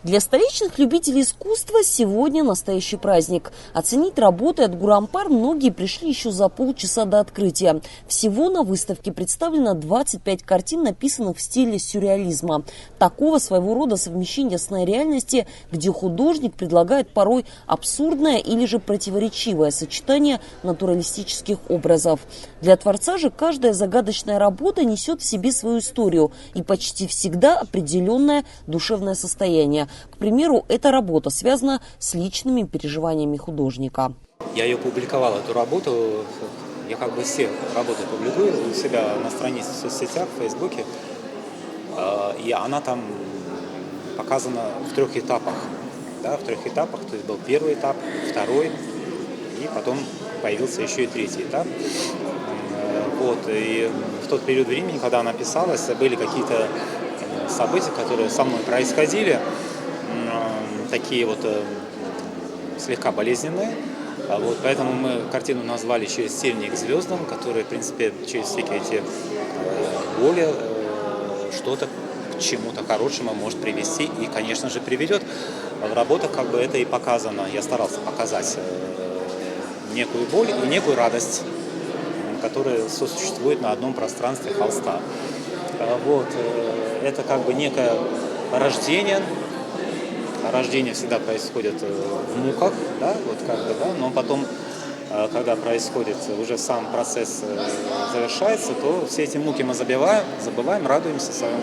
Для столичных любителей искусства сегодня настоящий праздник. Оценить работы от Гурампар многие пришли еще за полчаса до открытия. Всего на выставке представлено 25 картин, написанных в стиле сюрреализма. Такого своего рода совмещения сна и реальности, где художник предлагает порой абсурдное или же противоречивое сочетание натуралистических образов. Для творца же каждая загадочная работа несет в себе свою историю и почти всегда определенное душевное состояние. К примеру, эта работа связана с личными переживаниями художника. Я ее публиковал, эту работу. Я как бы все работы публикую у себя на странице в соцсетях, в Фейсбуке. И она там показана в 3 этапах. Да, в 3 этапах. То есть был первый этап, второй, и потом появился еще и 3-й этап. Вот. И в тот период времени, когда она писалась, были какие-то события, которые со мной происходили, такие вот слегка болезненные. Вот, поэтому мы картину назвали «Через тернии к звездам», которая, в принципе, через всякие эти боли что-то к чему-то хорошему может привести и, конечно же, приведет. В работах как бы это и показано. Я старался показать некую боль и некую радость, которые сосуществуют на одном пространстве холста. Вот. Это как бы некое рождение. Рождение всегда происходит в муках, да, вот как бы, да, но потом, когда происходит уже сам процесс завершается, то все эти муки мы забываем, радуемся своему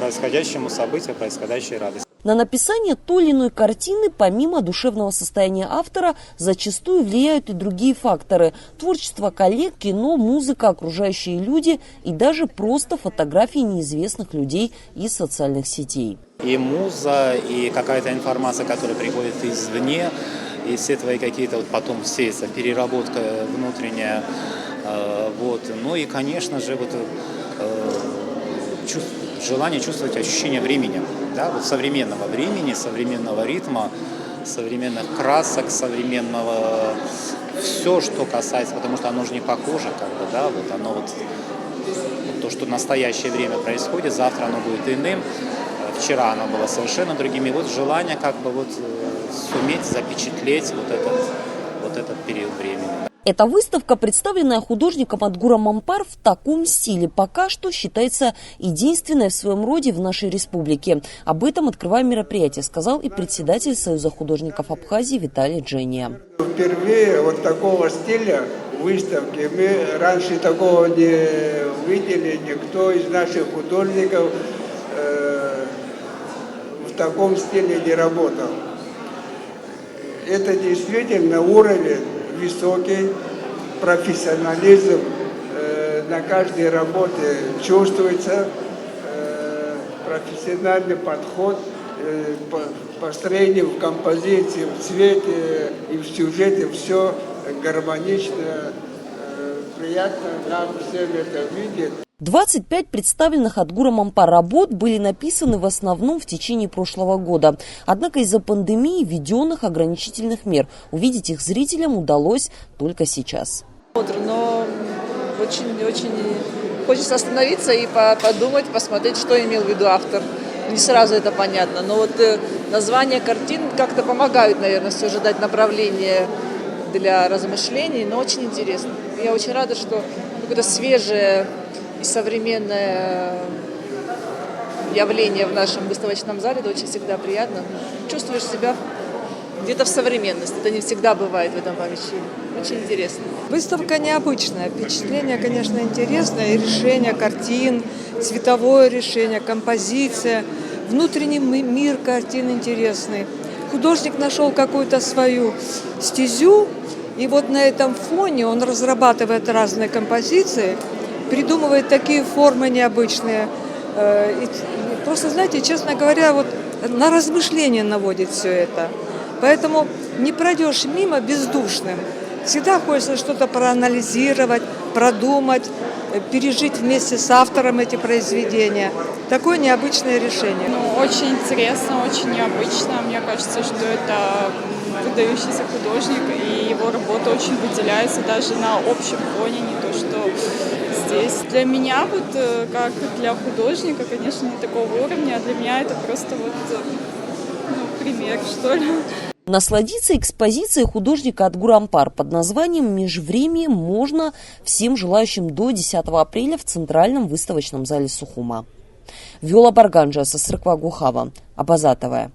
происходящему событию, происходящей радости. На написание той или иной картины, помимо душевного состояния автора, зачастую влияют и другие факторы. Творчество коллег, кино, музыка, окружающие люди и даже просто фотографии неизвестных людей из социальных сетей. И муза, и какая-то информация, которая приходит извне, и все твои какие-то вот потом сеется переработка внутренняя. Вот. Ну и, конечно же, вот, желание чувствовать ощущение времени, да, вот современного времени, современного ритма, современных красок, современного все, что касается, потому что оно же не похоже, как бы, да, вот оно вот то, что в настоящее время происходит, завтра оно будет иным, вчера оно было совершенно другим, и вот желание как бы вот суметь запечатлеть вот этот период времени. Эта выставка, представленная художником от Гурампар в таком стиле, пока что считается единственной в своем роде в нашей республике. Об этом, открывая мероприятие, сказал и председатель Союза художников Абхазии Виталий Джения. Впервые вот такого стиля выставки мы раньше такого не видели, никто из наших художников в таком стиле не работал. Это действительно уровень высокий, профессионализм на каждой работе чувствуется, профессиональный подход по построению в композиции, в цвете и в сюжете, все гармонично, приятно нам всем это видеть. 25 представленных от Гурампар работ были написаны в основном в течение прошлого года. Однако из-за пандемии, введенных ограничительных мер, увидеть их зрителям удалось только сейчас. Но очень хочется остановиться и подумать, посмотреть, что имел в виду автор. Не сразу это понятно, но вот названия картин как-то помогают, наверное, все же дать направление для размышлений, но очень интересно. Я очень рада, что какое-то свежее и современное явление в нашем выставочном зале. Это очень всегда приятно. Чувствуешь себя где-то в современности. Это не всегда бывает в этом помещении. Очень интересно. Выставка необычная. Впечатление, конечно, интересное. И решение картин, цветовое решение, композиция, внутренний мир картин интересный. Художник нашел какую-то свою стезю. И вот на этом фоне он разрабатывает разные композиции, придумывает такие формы необычные. И просто, знаете, честно говоря, вот на размышление наводит все это. Поэтому не пройдешь мимо бездушным. Всегда хочется что-то проанализировать, продумать, пережить вместе с автором эти произведения. Такое необычное решение. Очень интересно, очень необычно. Мне кажется, что это выдающийся художник, и его работа очень выделяется даже на общем фоне, не то что здесь. Для меня, как для художника, конечно, не такого уровня, а для меня это просто пример, что ли. Насладиться экспозицией художника от Гурампар под названием «Межвремье» можно всем желающим до 10 апреля в Центральном выставочном зале Сухума. Виола Барганджа, Сасрыква Гухава, Абазатовая.